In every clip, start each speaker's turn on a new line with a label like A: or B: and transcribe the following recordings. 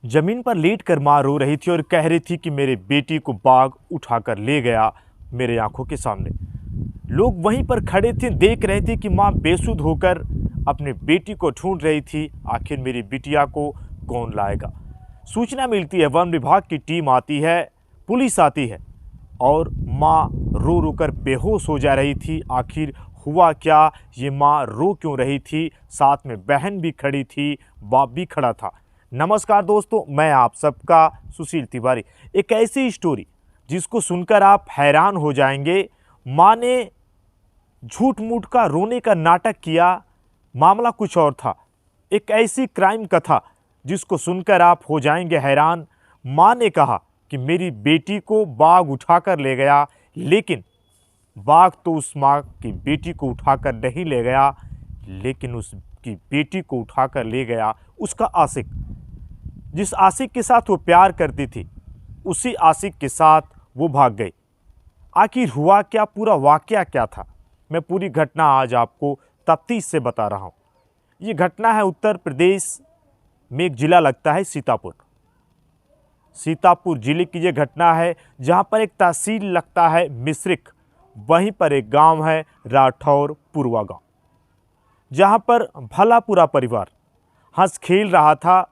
A: जमीन पर लेट कर माँ रो रही थी और कह रही थी कि मेरे बेटी को बाघ उठाकर ले गया मेरे आंखों के सामने। लोग वहीं पर खड़े थे, देख रहे थे कि माँ बेसुध होकर अपने बेटी को ढूंढ रही थी। आखिर मेरी बिटिया को कौन लाएगा। सूचना मिलती है, वन विभाग की टीम आती है, पुलिस आती है और माँ रो रो कर बेहोश हो जा रही थी। आखिर हुआ क्या, ये माँ रो क्यों रही थी? साथ में बहन भी खड़ी थी, बाप भी खड़ा था। नमस्कार दोस्तों, मैं आप सबका सुशील तिवारी। एक ऐसी स्टोरी जिसको सुनकर आप हैरान हो जाएंगे। माँ ने झूठ मूठ का रोने का नाटक किया, मामला कुछ और था। एक ऐसी क्राइम कथा जिसको सुनकर आप हो जाएंगे हैरान। माँ ने कहा कि मेरी बेटी को बाघ उठाकर ले गया, लेकिन बाघ तो उस माँ की बेटी को उठाकर नहीं ले गया, लेकिन उसकी बेटी को उठाकर ले गया उसका आशिक। जिस आशिक के साथ वो प्यार करती थी, उसी आशिक के साथ वो भाग गई। आखिर हुआ क्या, पूरा वाकया क्या था, मैं पूरी घटना आज आपको तफ्तीश से बता रहा हूँ। ये घटना है उत्तर प्रदेश में, एक ज़िला लगता है सीतापुर। सीतापुर ज़िले की ये घटना है, जहाँ पर एक तहसील लगता है मिश्रिक। वहीं पर एक गांव है राठौर पुरवा गांव, जहाँ पर भला पूरा परिवार हंस खेल रहा था।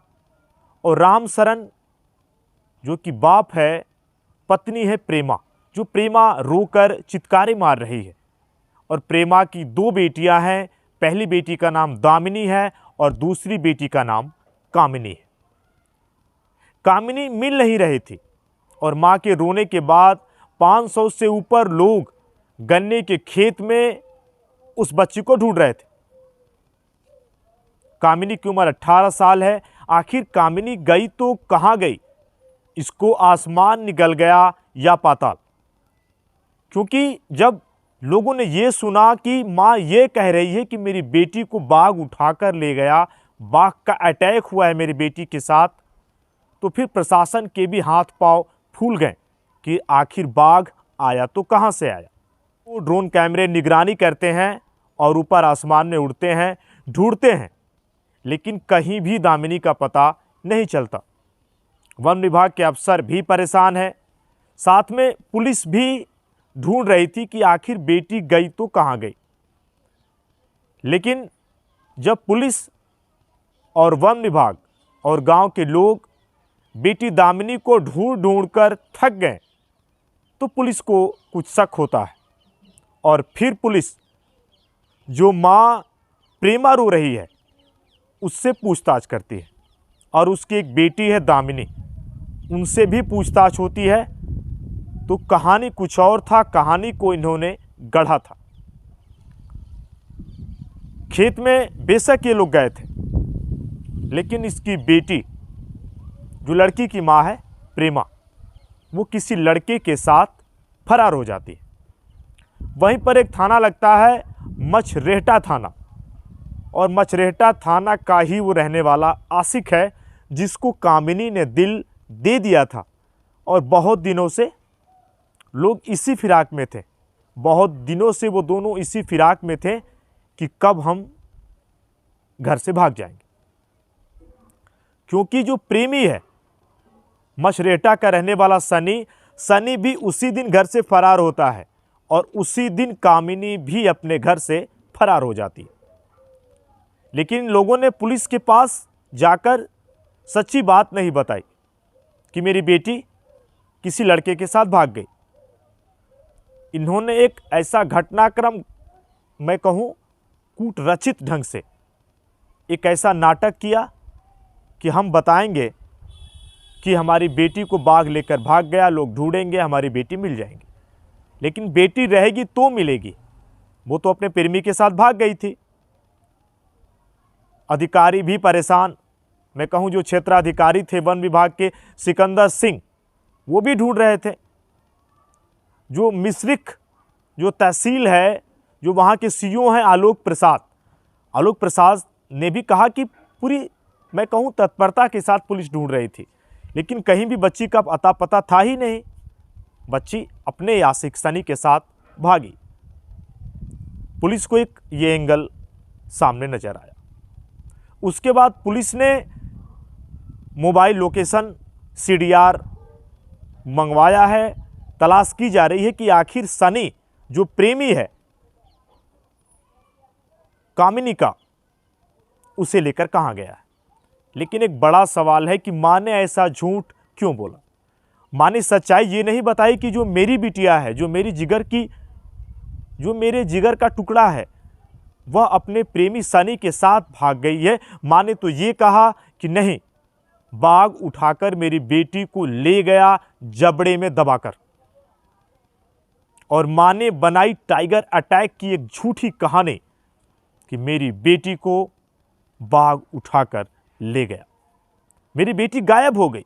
A: और राम शरण जो कि बाप है, पत्नी है प्रेमा, जो प्रेमा रोकर चित्कारे मार रही है। और प्रेमा की दो बेटियां हैं, पहली बेटी का नाम दामिनी है और दूसरी बेटी का नाम कामिनी है। कामिनी मिल नहीं रही थी और मां के रोने के बाद 500 से ऊपर लोग गन्ने के खेत में उस बच्ची को ढूंढ रहे थे। कामिनी की उम्र 18 साल है। आखिर कामिनी गई तो कहां गई? इसको आसमान निगल गया या पाताल। क्योंकि जब लोगों ने यह सुना कि मां यह कह रही है कि मेरी बेटी को बाघ उठाकर ले गया, बाघ का अटैक हुआ है मेरी बेटी के साथ, तो फिर प्रशासन के भी हाथ पांव फूल गए कि आखिर बाघ आया तो कहां से आया। वो ड्रोन कैमरे निगरानी करते हैं और ऊपर आसमान में उड़ते हैं, ढूंढते हैं, लेकिन कहीं भी दामिनी का पता नहीं चलता। वन विभाग के अफसर भी परेशान हैं, साथ में पुलिस भी ढूंढ रही थी कि आखिर बेटी गई तो कहां गई। लेकिन जब पुलिस और वन विभाग और गांव के लोग बेटी दामिनी को ढूंढ ढूंढ कर थक गए, तो पुलिस को कुछ शक होता है। और फिर पुलिस जो मां प्रेमा रो रही है उससे पूछताछ करती है, और उसकी एक बेटी है दामिनी, उनसे भी पूछताछ होती है। तो कहानी कुछ और था, कहानी को इन्होंने गढ़ा था। खेत में बेशक ये लोग गए थे, लेकिन इसकी बेटी जो लड़की की मां है प्रेमा, वो किसी लड़के के साथ फरार हो जाती है। वहीं पर एक थाना लगता है मछरेहटा थाना, और मछरेहटा थाना का ही वो रहने वाला आशिक है, जिसको कामिनी ने दिल दे दिया था। और बहुत दिनों से लोग इसी फिराक में थे, बहुत दिनों से वो दोनों इसी फिराक में थे कि कब हम घर से भाग जाएंगे। क्योंकि जो प्रेमी है मछरेहटा का रहने वाला सनी भी उसी दिन घर से फरार होता है, और उसी दिन कामिनी भी अपने घर से फरार हो जाती है। लेकिन लोगों ने पुलिस के पास जाकर सच्ची बात नहीं बताई कि मेरी बेटी किसी लड़के के साथ भाग गई। इन्होंने एक ऐसा घटनाक्रम, मैं कहूँ कूटरचित ढंग से एक ऐसा नाटक किया कि हम बताएंगे कि हमारी बेटी को बाघ लेकर भाग गया, लोग ढूंढेंगे, हमारी बेटी मिल जाएंगी। लेकिन बेटी रहेगी तो मिलेगी, वो तो अपने प्रेमी के साथ भाग गई थी। अधिकारी भी परेशान, मैं कहूँ जो क्षेत्राधिकारी थे वन विभाग के सिकंदर सिंह, वो भी ढूंढ रहे थे। जो मिश्रिक जो तहसील है, जो वहाँ के सीईओ हैं आलोक प्रसाद ने भी कहा कि पूरी, मैं कहूँ तत्परता के साथ पुलिस ढूंढ रही थी, लेकिन कहीं भी बच्ची का अता पता था ही नहीं। बच्ची अपने आशिक सनी के साथ भागी। पुलिस को एक ये एंगल सामने नजर आया। उसके बाद पुलिस ने मोबाइल लोकेशन CDR मंगवाया है। तलाश की जा रही है कि आखिर सनी जो प्रेमी है कामिनी का, उसे लेकर कहां गया है। लेकिन एक बड़ा सवाल है कि मां ने ऐसा झूठ क्यों बोला। मां ने सच्चाई ये नहीं बताई कि जो मेरी बिटिया है, जो मेरे जिगर का टुकड़ा है, वह अपने प्रेमी सनी के साथ भाग गई है। मां ने तो ये कहा कि नहीं, बाघ उठाकर मेरी बेटी को ले गया जबड़े में दबाकर। और मां ने बनाई टाइगर अटैक की एक झूठी कहानी कि मेरी बेटी को बाघ उठाकर ले गया, मेरी बेटी गायब हो गई।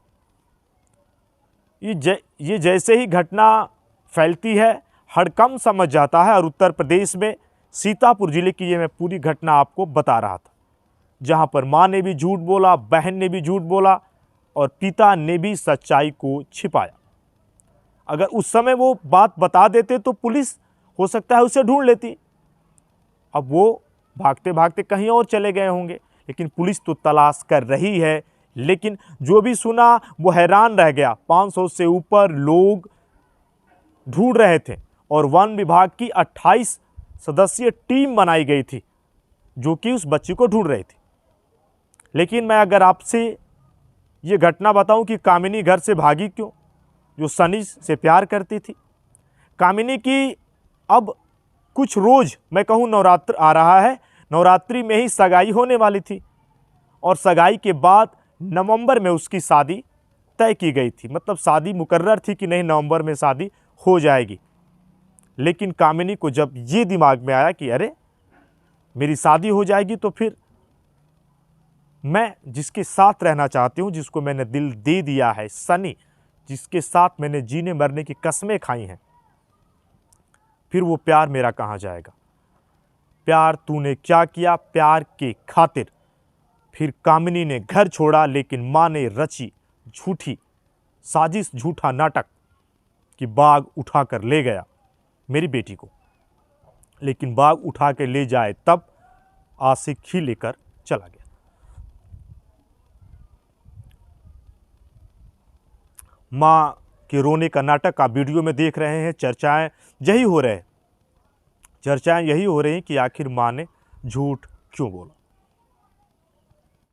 A: ये जैसे ही घटना फैलती है, हड़कंप समझ जाता है। और उत्तर प्रदेश में सीतापुर जिले की ये मैं पूरी घटना आपको बता रहा था, जहां पर मां ने भी झूठ बोला, बहन ने भी झूठ बोला और पिता ने भी सच्चाई को छिपाया। अगर उस समय वो बात बता देते तो पुलिस हो सकता है उसे ढूंढ लेती। अब वो भागते भागते कहीं और चले गए होंगे, लेकिन पुलिस तो तलाश कर रही है। लेकिन जो भी सुना वो हैरान रह गया। 500 से ऊपर लोग ढूंढ रहे थे और वन विभाग की 28 सदस्यीय टीम बनाई गई थी जो कि उस बच्ची को ढूंढ रही थी। लेकिन मैं अगर आपसे ये घटना बताऊं कि कामिनी घर से भागी क्यों, जो सनी से प्यार करती थी। कामिनी की अब कुछ रोज, मैं कहूं नवरात्र आ रहा है, नवरात्रि में ही सगाई होने वाली थी और सगाई के बाद नवंबर में उसकी शादी तय की गई थी। मतलब शादी मुकर्रर थी कि नहीं, नवंबर में शादी हो जाएगी। लेकिन कामिनी को जब ये दिमाग में आया कि अरे मेरी शादी हो जाएगी तो फिर मैं जिसके साथ रहना चाहती हूँ, जिसको मैंने दिल दे दिया है, सनी, जिसके साथ मैंने जीने मरने की कस्में खाई हैं, फिर वो प्यार मेरा कहाँ जाएगा। प्यार तूने क्या किया प्यार के खातिर। फिर कामिनी ने घर छोड़ा, लेकिन मां ने रची झूठी साजिश, झूठा नाटक कि बाघ उठाकर ले गया मेरी बेटी को। लेकिन बाघ उठा के ले जाए तब आशिक ही लेकर चला गया। मां के रोने का नाटक आप वीडियो में देख रहे हैं। चर्चाएं यही हो रही हैं कि आखिर मां ने झूठ क्यों बोला।